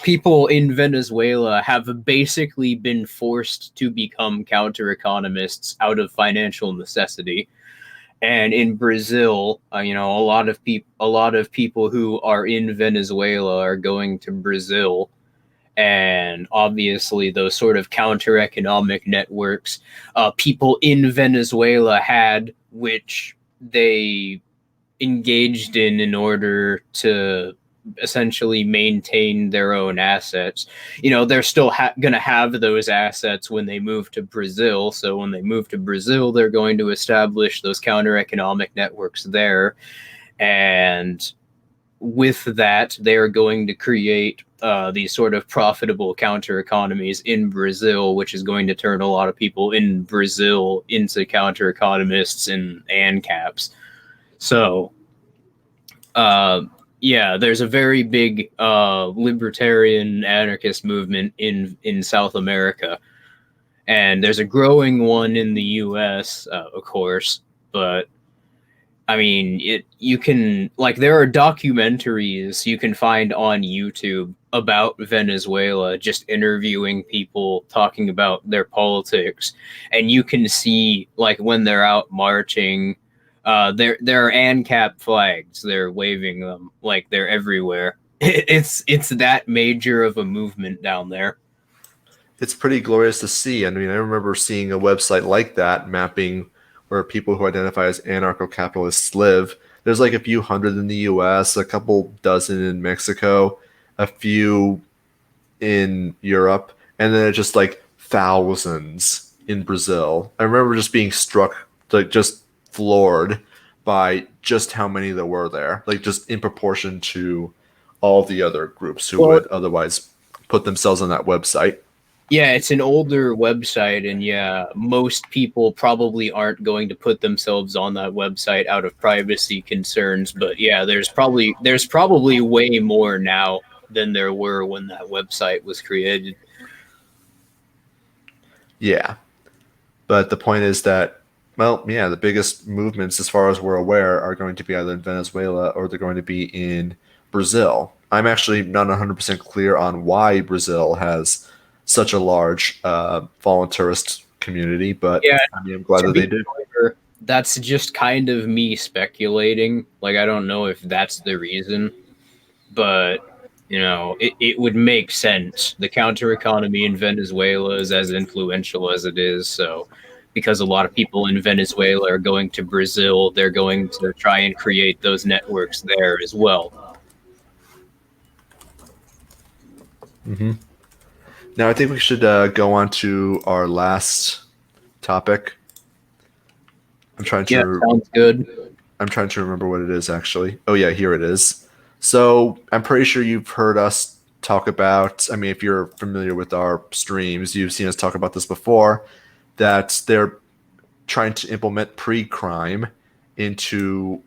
people in Venezuela have basically been forced to become counter-economists out of financial necessity. And in Brazil, a lot of people who are in Venezuela are going to Brazil, and obviously those sort of counter-economic networks, people in Venezuela had, which they engaged in order to essentially maintain their own assets. They're still going to have those assets when they move to Brazil. So when they move to Brazil, they're going to establish those counter economic networks there. And with that, they're going to create these sort of profitable counter economies in Brazil, which is going to turn a lot of people in Brazil into counter economists and ANCAPs. So, yeah, there's a very big libertarian anarchist movement in South America, and there's a growing one in the U.S., of course. But I mean, you can, like, there are documentaries you can find on YouTube about Venezuela, just interviewing people talking about their politics, and you can see, like, when they're out marching. There are ANCAP flags. They're waving them, like, they're everywhere. It's that major of a movement down there. It's pretty glorious to see. I mean, I remember seeing a website like that mapping where people who identify as anarcho-capitalists live. There's like a few hundred in the US, a couple dozen in Mexico, a few in Europe, and then it's just like thousands in Brazil. I remember just being struck, like just floored by just how many there were there, like just in proportion to all the other groups who Well, would otherwise put themselves on that website. yeah, it's an older website, and yeah, most people probably aren't going to put themselves on that website out of privacy concerns. But yeah, there's probably way more now than there were when that website was created. Yeah. But the point is that, well, yeah, the biggest movements, as far as we're aware, are going to be either in Venezuela or they're going to be in Brazil. I'm actually not 100% clear on why Brazil has such a large voluntarist community, but Yeah, I mean, I'm glad to that be they do. clear, that's just kind of me speculating. Like, I don't know if that's the reason, but it would make sense. The counter economy in Venezuela is as influential as it is. So, because a lot of people in Venezuela are going to Brazil, they're going to try and create those networks there as well. Hmm. Now, I think we should go on to our last topic. I'm trying Yeah, to sounds good. I'm trying to remember what it is actually. Oh yeah, here it is. So I'm pretty sure you've heard us talk about. I mean, if you're familiar with our streams, you've seen us talk about this before. That they're trying to implement pre-crime into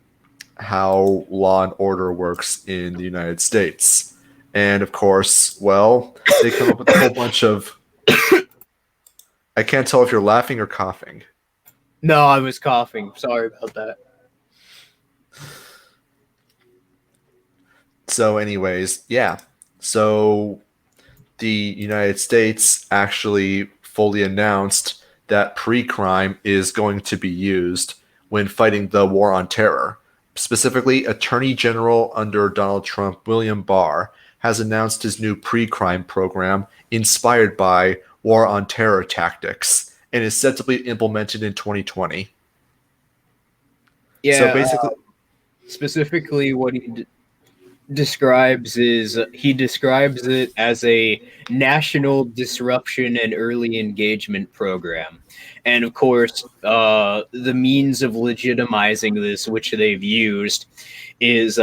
how law and order works in the United States. And of course, well, they come up with a whole bunch of. I can't tell if you're laughing or coughing. No, I was coughing. Sorry about that. So, anyways, yeah. So the United States actually fully announced that pre-crime is going to be used when fighting the war on terror. Specifically, Attorney General under Donald Trump, William Barr, has announced his new pre-crime program inspired by war on terror tactics and is set to be implemented in 2020. So Yeah, basically, specifically what he describes it as a national disruption and early engagement program. And of course, the means of legitimizing this, which they've used, is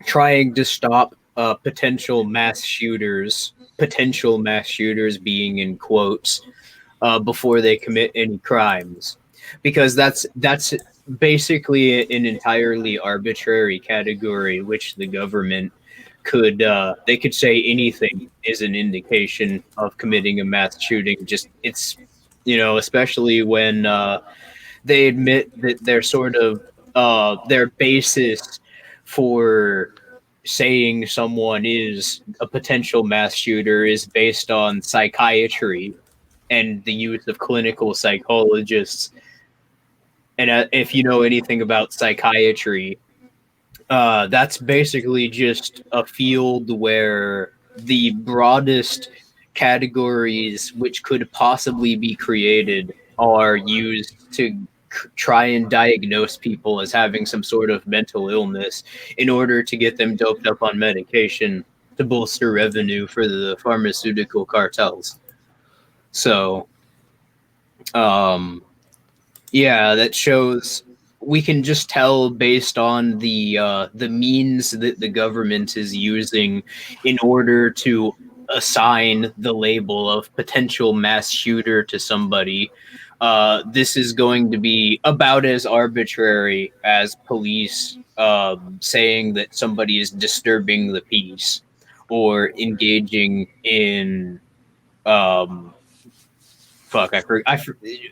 trying to stop potential mass shooters being in quotes, before they commit any crimes, because that's basically an entirely arbitrary category, which the government could they could say anything is an indication of committing a mass shooting. Just it's especially when they admit that they're sort of their basis for saying someone is a potential mass shooter is based on psychiatry and the use of clinical psychologists. And if you know anything about psychiatry, that's basically just a field where the broadest categories which could possibly be created are used to try and diagnose people as having some sort of mental illness in order to get them doped up on medication to bolster revenue for the pharmaceutical cartels. So, um, yeah, that shows we can just tell based on the means that the government is using in order to assign the label of potential mass shooter to somebody. This is going to be about as arbitrary as police saying that somebody is disturbing the peace or engaging in um,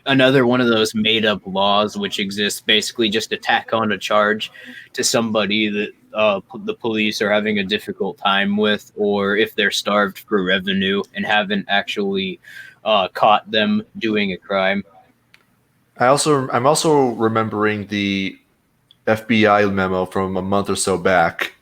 another one of those made up laws which exists, basically just to tack on a charge to somebody that the police are having a difficult time with, or if they're starved for revenue and haven't actually caught them doing a crime. I'm also remembering the FBI memo from a month or so back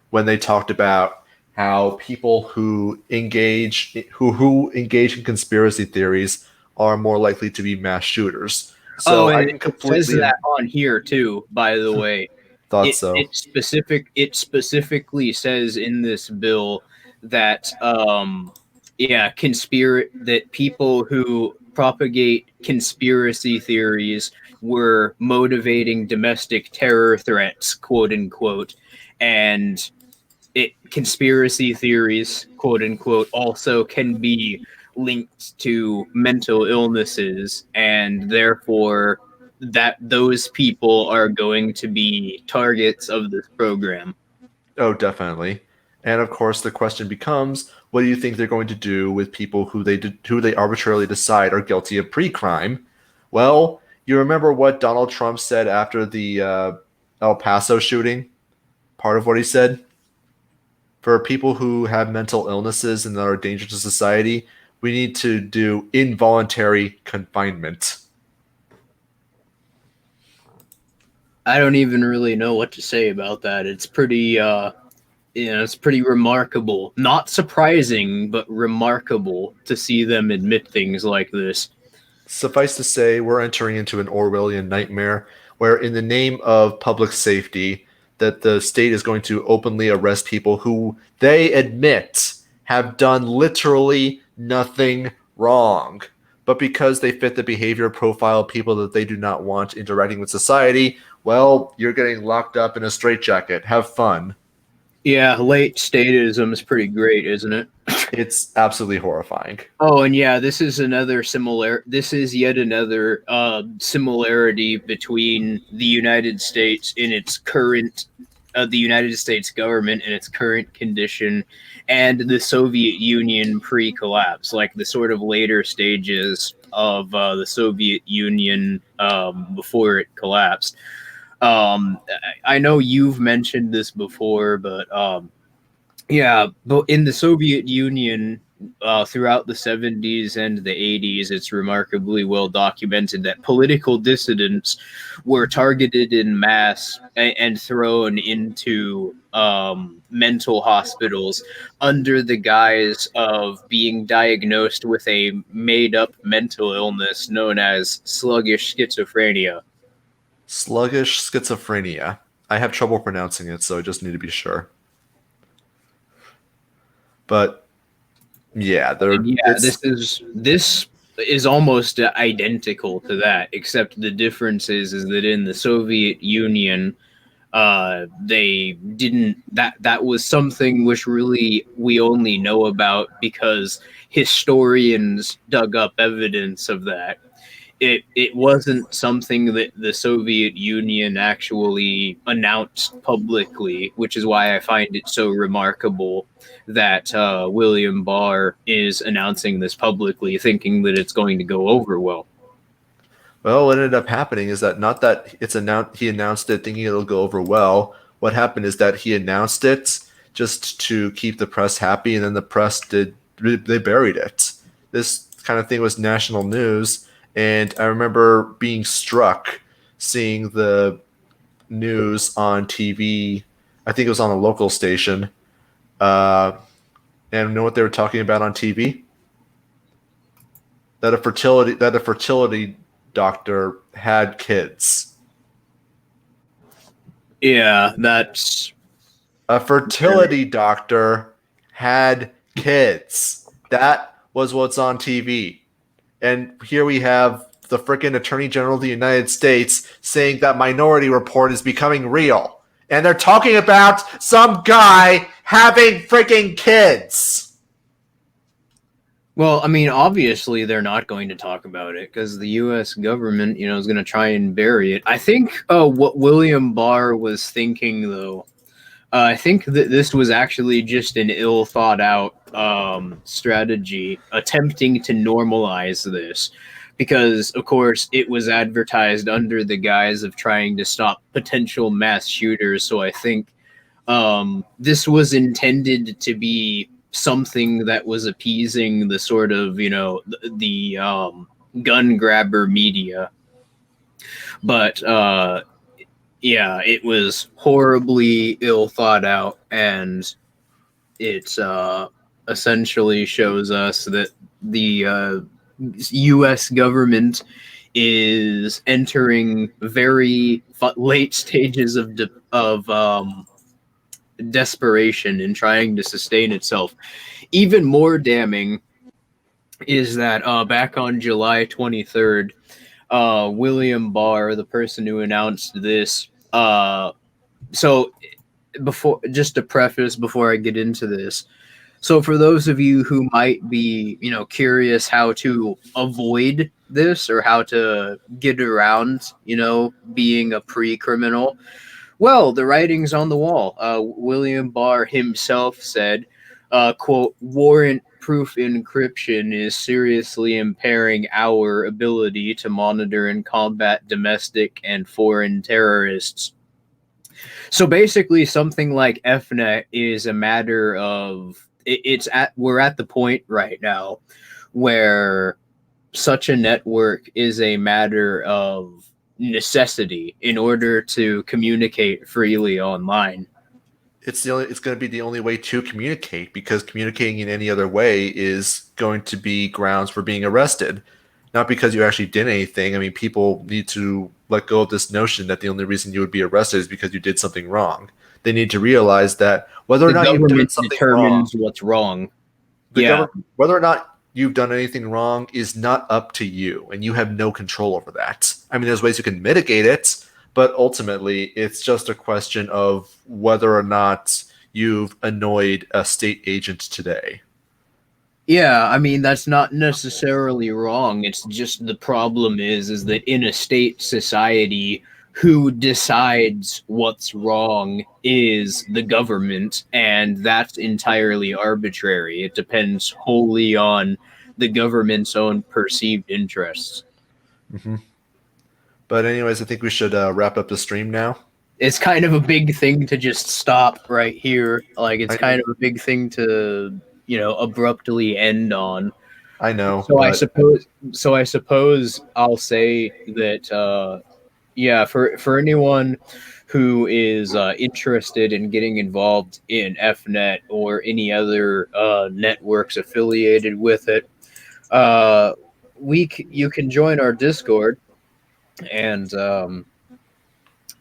when they talked about how people who engage in conspiracy theories are more likely to be mass shooters. Oh, So I and can it says completely that on here too, by the way. thought It so. it specifically says in this bill that that people who propagate conspiracy theories were motivating domestic terror threats, quote unquote, and conspiracy theories, quote unquote, also can be linked to mental illnesses, and therefore that those people are going to be targets of this program. Oh, definitely. And of course, the question becomes, what do you think they're going to do with people who they arbitrarily decide are guilty of pre-crime? Well, you remember what Donald Trump said after the El Paso shooting? Part of what he said? For people who have mental illnesses and that are a danger to society, we need to do involuntary confinement. I don't even really know what to say about that. It's pretty it's pretty remarkable. Not surprising, but remarkable to see them admit things like this. Suffice to say, we're entering into an Orwellian nightmare where, in the name of public safety, that the state is going to openly arrest people who they admit have done literally nothing wrong. But because they fit the behavior profile of people that they do not want interacting with society, well, you're getting locked up in a straitjacket. Have fun. Yeah, late statism is pretty great, isn't it? It's absolutely horrifying. Oh, and yeah, this is another similar. This is yet another similarity between the United States in its current, the United States government in its current condition, and the Soviet Union pre-collapse, like the sort of later stages of the Soviet Union before it collapsed. I know you've mentioned this before, but yeah, but in the Soviet Union, throughout the 70s and the 80s, it's remarkably well documented that political dissidents were targeted in mass and thrown into mental hospitals under the guise of being diagnosed with a made-up mental illness known as sluggish schizophrenia. Sluggish schizophrenia. I have trouble pronouncing it, so I just need to be sure. But yeah, And there yeah, this is almost identical to that, except the difference is that in the Soviet Union, they didn't that was something which really we only know about because historians dug up evidence of that. It wasn't something that the Soviet Union actually announced publicly, which is why I find it so remarkable that William Barr is announcing this publicly, thinking that it's going to go over well. Well, what ended up happening is that not that it's announced he announced it thinking it'll go over well. What happened is that he announced it just to keep the press happy, and then the press did they buried it. This kind of thing was national news, and I remember being struck seeing the news on TV. I think it was on a local station. Uh, and you know what they were talking about on TV? That a fertility doctor had kids. Yeah, that's A fertility doctor had kids. That was what's on TV. And here we have the freaking Attorney General of the United States saying that Minority Report is becoming real. And they're talking about some guy having freaking kids. well, I mean, obviously they're not going to talk about it because the U.S. government, is going to try and bury it. I think what William Barr was thinking, though, I think that this was actually just an ill thought out strategy attempting to normalize this. Because, of course, it was advertised under the guise of trying to stop potential mass shooters. So I think this was intended to be something that was appeasing the sort of, the gun grabber media. But yeah, it was horribly ill thought out, and it essentially shows us that the U.S. government is entering very late stages of desperation in trying to sustain itself. Even more damning is that back on July 23rd, William Barr, the person who announced this, so before, just to preface before I get into this, so for those of you who might be, curious how to avoid this or how to get around, being a pre-criminal, well, the writing's on the wall. William Barr himself said, quote, warrant proof encryption is seriously impairing our ability to monitor and combat domestic and foreign terrorists. So basically, something like FNet is a matter of we're at the point right now where such a network is a matter of necessity in order to communicate freely online. It's going to be the only way to communicate, because communicating in any other way is going to be grounds for being arrested. Not because you actually did anything. I mean, people need to let go of this notion that the only reason you would be arrested is because you did something wrong. They need to realize that whether or The not you've done government something wrong, determines what's wrong. the Yeah. government, whether or not you've done anything wrong is not up to you, and you have no control over that. I mean, there's ways you can mitigate it, but ultimately, it's just a question of whether or not you've annoyed a state agent today. Yeah, I mean that's not necessarily wrong. It's just the problem is that in a state society, who decides what's wrong is the government, and that's entirely arbitrary. It depends wholly on the government's own perceived interests. Hmm. But anyways, I think we should wrap up the stream now. It's kind of a big thing to just stop right here. Like it's I kind of a big thing to, abruptly end on. I know, So I but suppose so I suppose I'll say that Yeah, for anyone who is interested in getting involved in FNet or any other networks affiliated with it, uh, you can join our Discord, and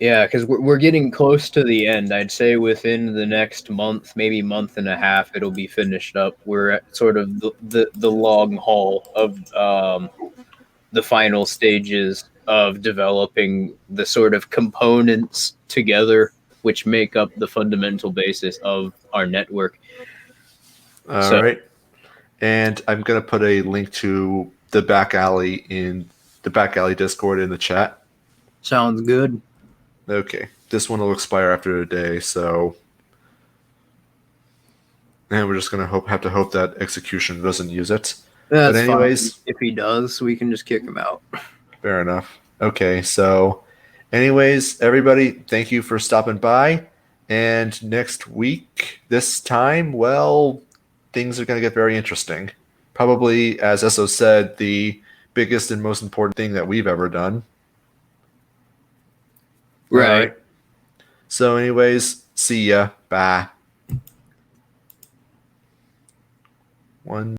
yeah, because we're getting close to the end. I'd say within the next month, maybe month and a half, it'll be finished up. We're at sort of the long haul of the final stages of developing the sort of components together which make up the fundamental basis of our network. All So right. And I'm gonna put a link to the back alley Discord in the chat. sounds good. Okay. This one will expire after a day, so and we're just gonna have to hope that execution doesn't use it. But That's fine. anyways, If he does, we can just kick him out. fair enough. Okay, so anyways, everybody, thank you for stopping by. And next week, this time, well, things are gonna get very interesting. Probably, as Esso said, the biggest and most important thing that we've ever done. All Right. right. So, anyways, see ya. Bye. One.